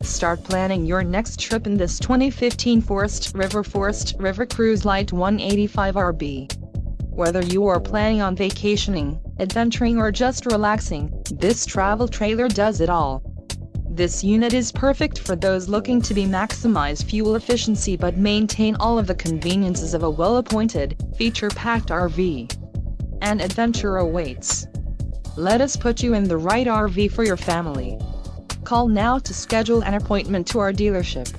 Start planning your next trip in this 2015 Forest River Cruise LITE 185RB. Whether you are planning on vacationing, adventuring or just relaxing, this travel trailer does it all. This unit is perfect for those looking to maximize fuel efficiency but maintain all of the conveniences of a well-appointed, feature-packed RV. An adventure awaits. Let us put you in the right RV for your family. Call now to schedule an appointment to our dealership.